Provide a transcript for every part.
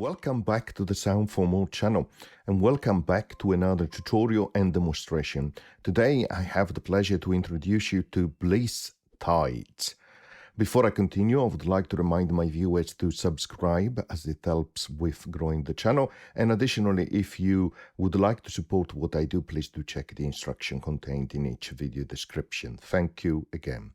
Welcome back to the Sound for More channel, and welcome back to another tutorial and demonstration. Today I have the pleasure to introduce you to BLEASS Tides. Before I continue, I would like to remind my viewers to subscribe, as it helps with growing the channel. And additionally, if you would like to support what I do, please do check the instruction contained in each video description. Thank you again.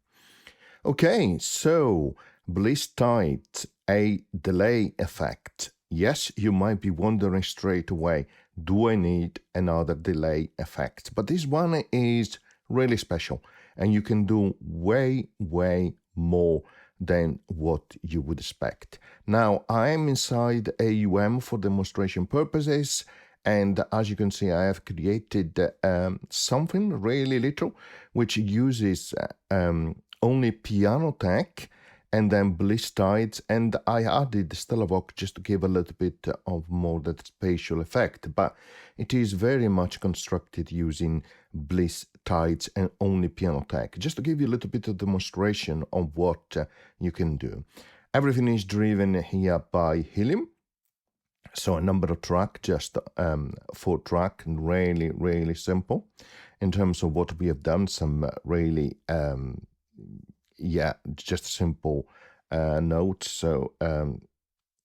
Okay, so BLEASS Tides, a delay effect. Yes, you might be wondering straight away, do I need another delay effect? But this one is really special, and you can do way more than what you would expect. Now, I am inside AUM for demonstration purposes, and as you can see, I have created something really little, which uses only piano tech, and then BLEASS Tides, and I added StellaVox just to give a little bit of more that spatial effect, but it is very much constructed using BLEASS Tides and only piano tech, just to give you a little bit of demonstration of what you can do. Everything is driven here by Helium, so a number of track, just 4 track, and really simple in terms of what we have done. Some really just simple notes, so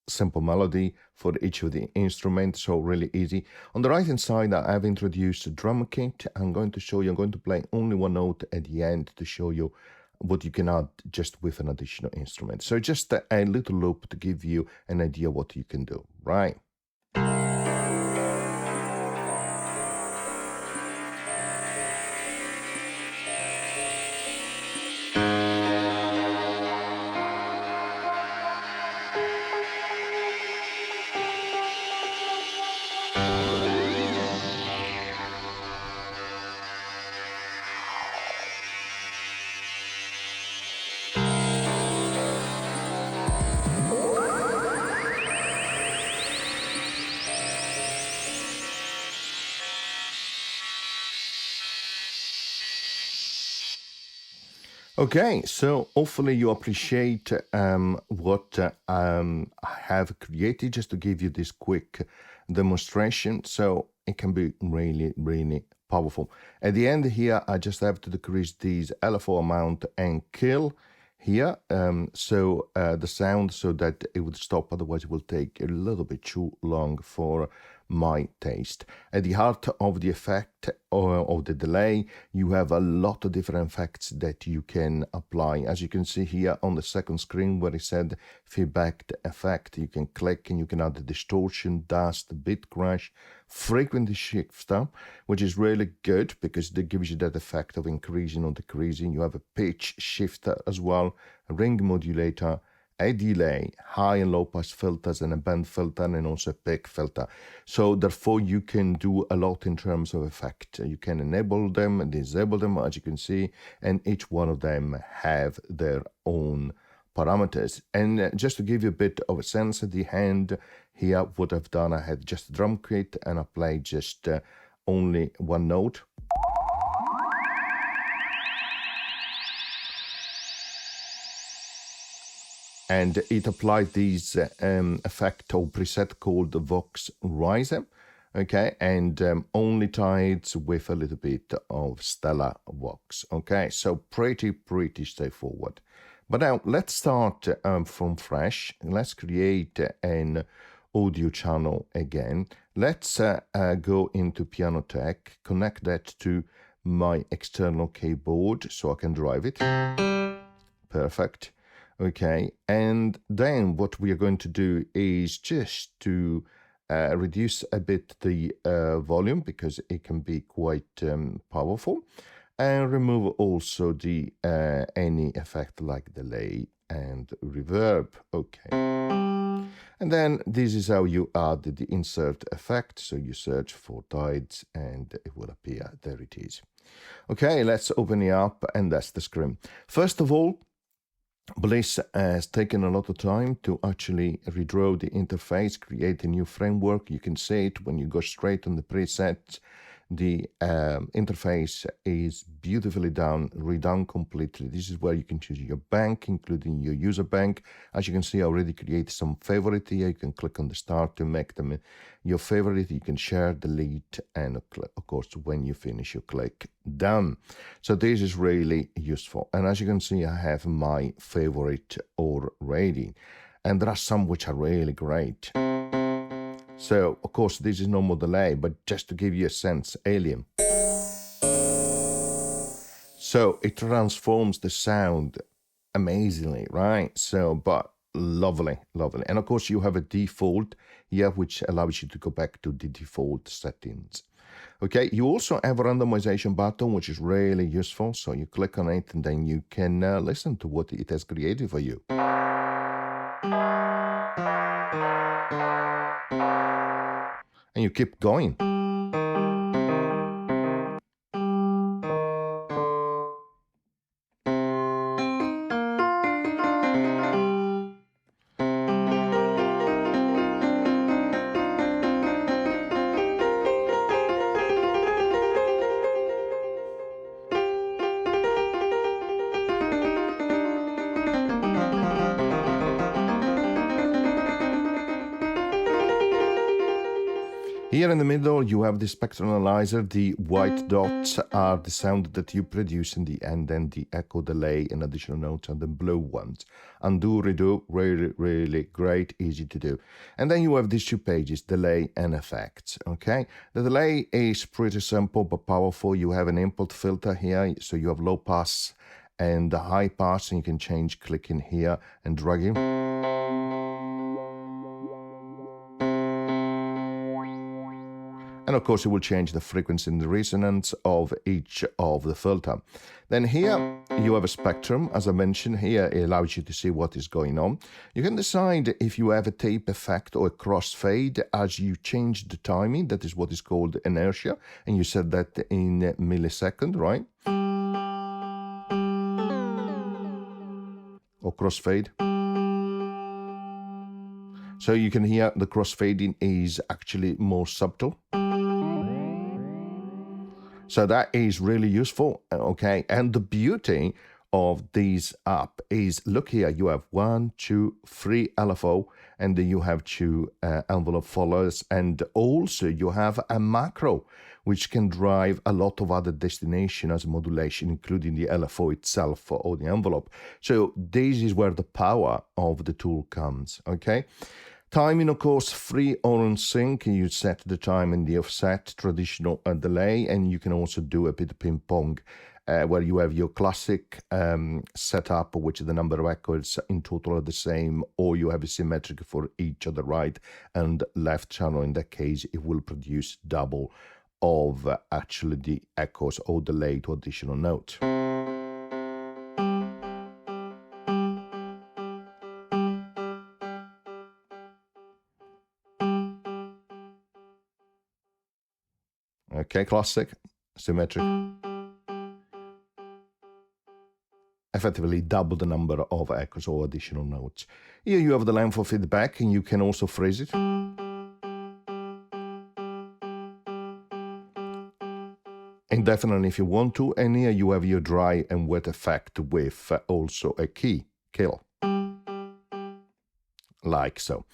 simple melody for each of the instruments, so really easy. On the right hand side, I have introduced a drum kit. I'm going to show you, I'm going to play only one note at the end to show you what you can add just with an additional instrument. So just a little loop to give you an idea what you can do, right? Okay, so hopefully you appreciate what I have created just to give you this quick demonstration. So it can be really powerful. At the end here, I just have to decrease these LFO amount and kill here, the sound, so that it would stop, otherwise it will take a little bit too long for my taste. At the heart of the effect or of the delay, you have a lot of different effects that you can apply. As you can see here on the second screen where it said feedback effect, you can click and you can add the distortion, dust, bit crash, frequency shifter, which is really good because it gives you that effect of increasing or decreasing. You have a pitch shifter as well, a ring modulator, a delay, high and low pass filters, and a band filter, and also a peak filter. So therefore you can do a lot in terms of effect. You can enable them and disable them, as you can see, and each one of them have their own parameters. And just to give you a bit of a sense at the end here, what I've done, I had just a drum kit and I played just only one note. And it applied this effect or preset called the Vox Riser, okay, and only tides with a little bit of StellaVox, okay, so pretty straightforward. But now let's start from fresh. Let's create an audio channel again. Let's go into Piano Tech, connect that to my external keyboard so I can drive it. Perfect. Okay, and then what we are going to do is just to reduce a bit the volume because it can be quite powerful, and remove also the any effect like delay and reverb. Okay, and then this is how you add the insert effect. So you search for tides and it will appear. There it is. Okay, let's open it up, and that's the screen. First of all, BLEASS has taken a lot of time to actually redraw the interface, create a new framework. You can see it when you go straight on the presets. The interface is beautifully redone completely. This is where you can choose your bank, including your user bank. As you can see, I already created some favorite here. You can click on the start to make them your favorite. You can share, delete, and of course, when you finish, you click done. So this is really useful. And as you can see, I have my favorite already. And there are some which are really great. So, of course, this is no more delay, but just to give you a sense, Alien. So it transforms the sound amazingly, right? So, but lovely, lovely. And of course, you have a default here, which allows you to go back to the default settings. Okay, you also have a randomization button, which is really useful. So you click on it and then you can listen to what it has created for you. And you keep going. Here in the middle, you have the spectral analyzer. The white dots are the sound that you produce in the end, and the echo, delay, and additional notes are the blue ones. Undo, redo, really, really great, easy to do. And then you have these two pages, delay and effects, okay? The delay is pretty simple but powerful. You have an input filter here, so you have low pass and the high pass, and you can change clicking here and dragging. And of course, it will change the frequency and the resonance of each of the filter. Then here you have a spectrum. As I mentioned, here it allows you to see what is going on. You can decide if you have a tape effect or a crossfade as you change the timing. That is what is called inertia. And you set that in millisecond, right? Or crossfade. So you can hear the crossfading is actually more subtle. So that is really useful, okay? And the beauty of this app is, look here, you have 1, 2, 3 LFO, and then you have 2 envelope followers, and also you have a macro, which can drive a lot of other destinations as modulation, including the LFO itself or the envelope. So this is where the power of the tool comes, okay? Timing, of course, free or on sync. You set the time and the offset, traditional delay, and you can also do a bit of ping pong, where you have your classic setup, which the number of echoes in total are the same, or you have a symmetric for each of the right and left channel. In that case, it will produce double of actually the echoes or delay to additional note. Okay, classic, symmetric. Effectively double the number of echoes or additional notes. Here you have the length of feedback, and you can also phrase it. Indefinitely if you want to, and here you have your dry and wet effect with also a key, kill. Like so.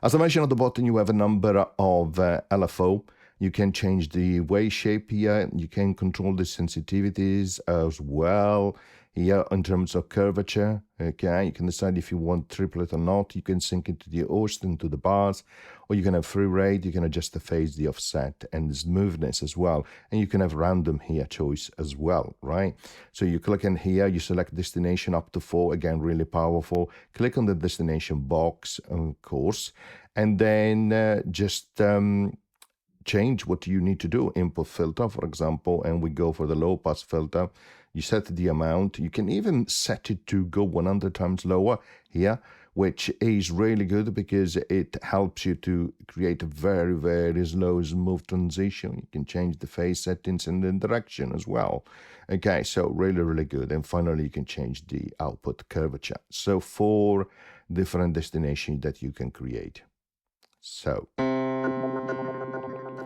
As I mentioned at the bottom, you have a number of LFO. You can change the wave shape here. You can control the sensitivities as well. Here in terms of curvature, okay, you can decide if you want triplet or not. You can sync it to the host and to the bars, or you can have free rate. You can adjust the phase, the offset, and the smoothness as well. And you can have random here choice as well, right? So you click in here, you select destination up to 4, again, really powerful. Click on the destination box, of course, and then just change what you need to do. Input filter, for example, and we go for the low pass filter. You set the amount. You can even set it to go 100 times lower here, which is really good because it helps you to create a very, very slow, smooth transition. You can change the phase settings and the direction as well. Okay, so really, really good. And finally, you can change the output curvature. So 4 different destinations that you can create. So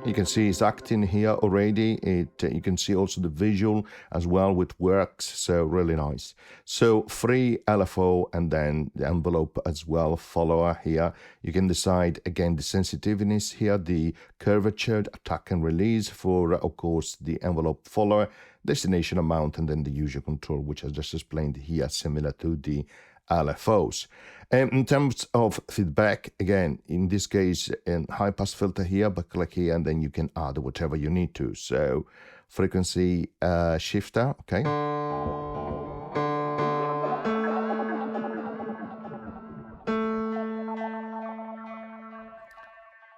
You can see it's acting here already. You can see also the visual as well, which works, so really nice. So free LFO and then the envelope as well, follower here. You can decide again the sensitiveness here, the curvature, attack and release for, of course, the envelope follower, destination amount, and then the user control, which I just explained here, similar to the LFOs. In terms of feedback, again, in this case, in high pass filter here, but click here and then you can add whatever you need to. So frequency shifter, okay.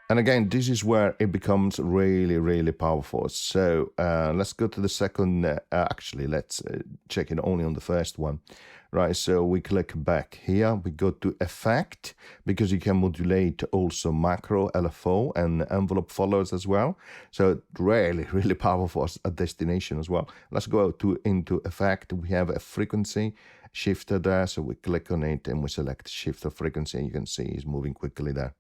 And again, this is where it becomes really, really powerful. So let's go to the second, actually, let's check it only on the first one. Right, so we click back here, we go to effect, because you can modulate also macro, LFO, and envelope followers as well. So really, really powerful as a destination as well. Let's go into effect. We have a frequency shifter there, so we click on it and we select shifter frequency, and you can see it's moving quickly there.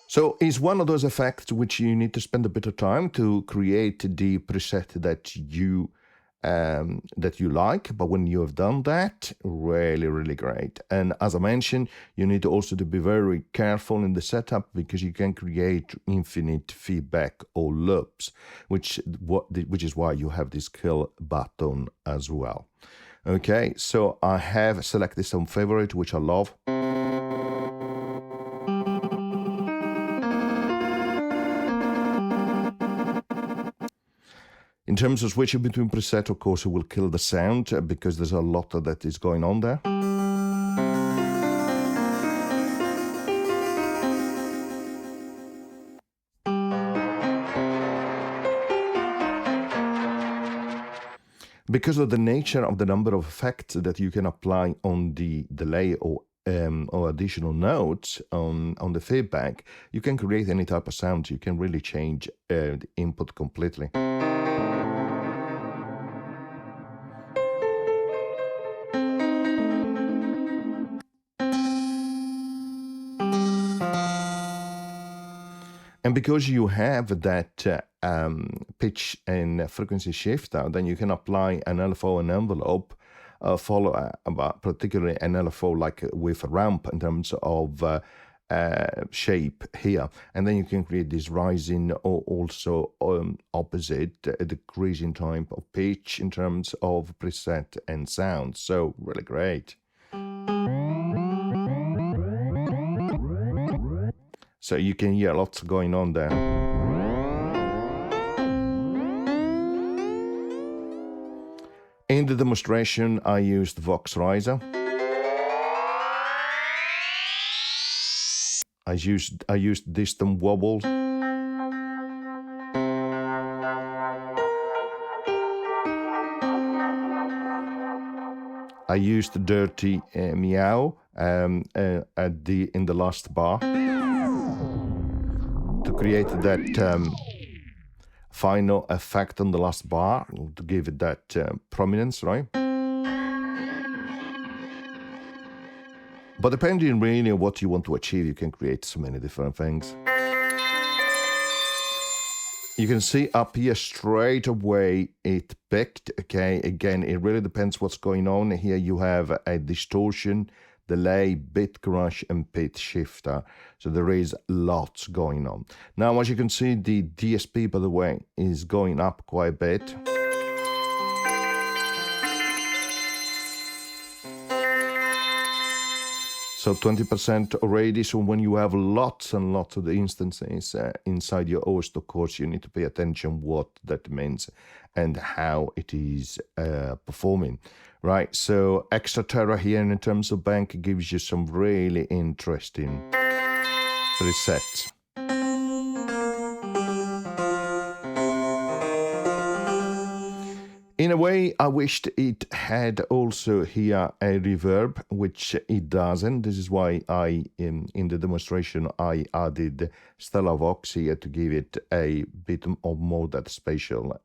So it's one of those effects which you need to spend a bit of time to create the preset that you like. But when you have done that, really, really great. And as I mentioned, you need also to be very careful in the setup, because you can create infinite feedback or loops, which is why you have this kill button as well. Okay, so I have selected some favorite, which I love. In terms of switching between preset, of course, it will kill the sound because there's a lot of that is going on there. Because of the nature of the number of effects that you can apply on the delay or additional notes on the feedback, you can create any type of sound. You can really change the input completely. And because you have that pitch and frequency shifter, then you can apply an LFO and envelope follow, particularly an LFO like with a ramp in terms of shape here. And then you can create this rising or also opposite decreasing type of pitch in terms of preset and sound. So really great. So you can hear lots going on there. In the demonstration, I used Vox Riser. I used distant wobble. I used dirty meow in the last bar to create that final effect on the last bar, to give it that prominence, right? But depending really on what you want to achieve, you can create so many different things. You can see up here straight away it picked, okay? Again, it really depends what's going on. Here you have a distortion, delay, bit crush, and pitch shifter. So there is lots going on. Now, as you can see, the DSP, by the way, is going up quite a bit. So 20% already. So when you have lots and lots of the instances inside your host, of course, you need to pay attention what that means and how it is performing, right? So extra terra here in terms of bank gives you some really interesting presets. In a way, I wished it had also here a reverb, which it doesn't. This is why I, in the demonstration, I added Stellar Vox here to give it a bit of more that spatial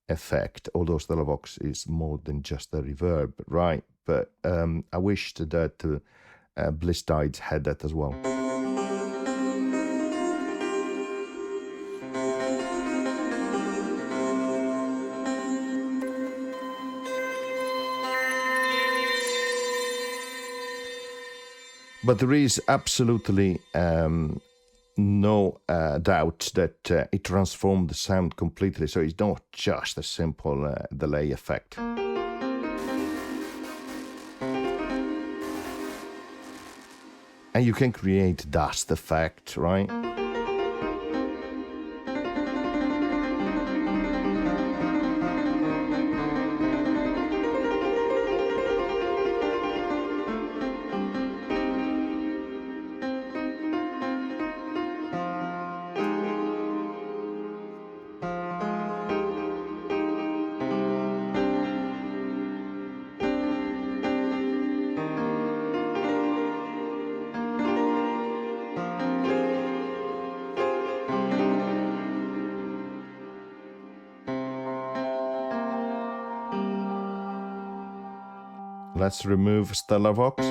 effect, although Stellar Vox is more than just a reverb, right? But I wished that BLEASS Tides had that as well. But there is absolutely no doubt that it transformed the sound completely. So it's not just a simple delay effect. And you can create dust effect, right? Let's remove Stellar Vox.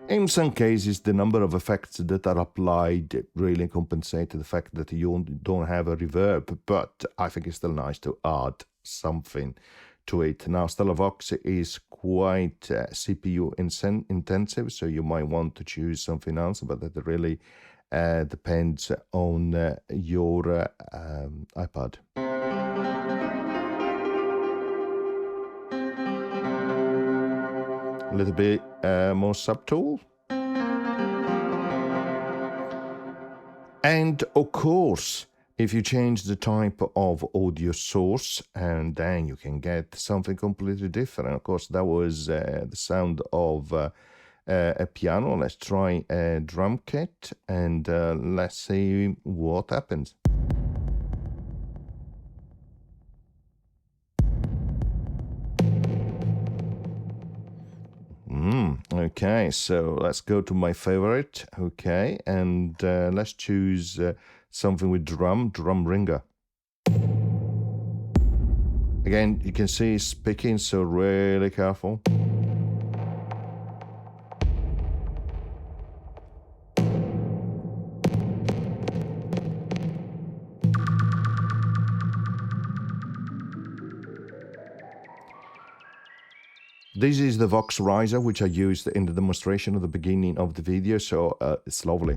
In some cases, the number of effects that are applied really compensate the fact that you don't have a reverb, but I think it's still nice to add something to it. Now, Stellar Vox is quite CPU intensive, so you might want to choose something else, but that really depends on your iPad. A little bit more subtle. And of course, if you change the type of audio source, and then you can get something completely different. Of course, that was the sound of a piano. Let's try a drum kit and let's see what happens. Okay, so let's go to my favorite. Okay, and let's choose something with drum ringer. Again, you can see it's picking, so really careful. This is the Vox riser, which I used in the demonstration at the beginning of the video, so it's lovely.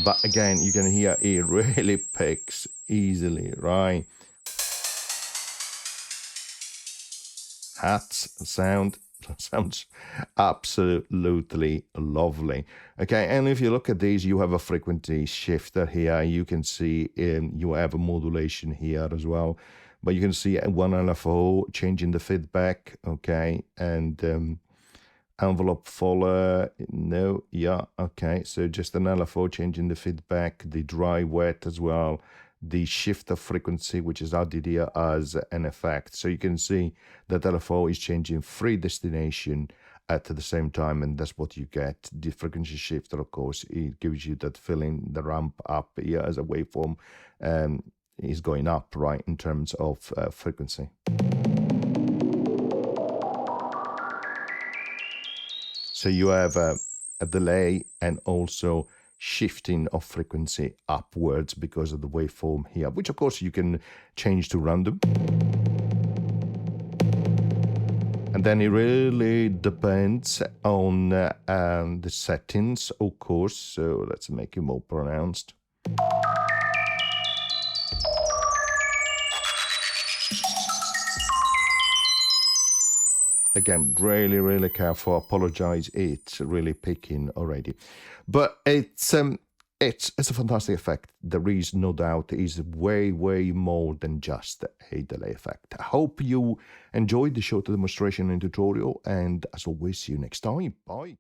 But again, you can hear it really picks easily, right? Sounds absolutely lovely. Okay, and if you look at these, you have a frequency shifter here. You can see you have a modulation here as well. But you can see one LFO changing the feedback, okay, and envelope follower, no, yeah, okay, so just an LFO changing the feedback, the dry wet as well, the shift of frequency, which is added here as an effect. So you can see that LFO is changing 3 destination at the same time, and that's what you get. The frequency shifter, of course, it gives you that feeling, the ramp up here as a waveform is going up, right, in terms of frequency. So you have a delay and also shifting of frequency upwards because of the waveform here, which of course you can change to random. And then it really depends on the settings, of course. So let's make it more pronounced. Again, really careful. Apologize, it's really picking already, but it's a fantastic effect. There is no doubt it is way more than just a delay effect. I hope you enjoyed the short demonstration and tutorial, and as always, see you next time. Bye.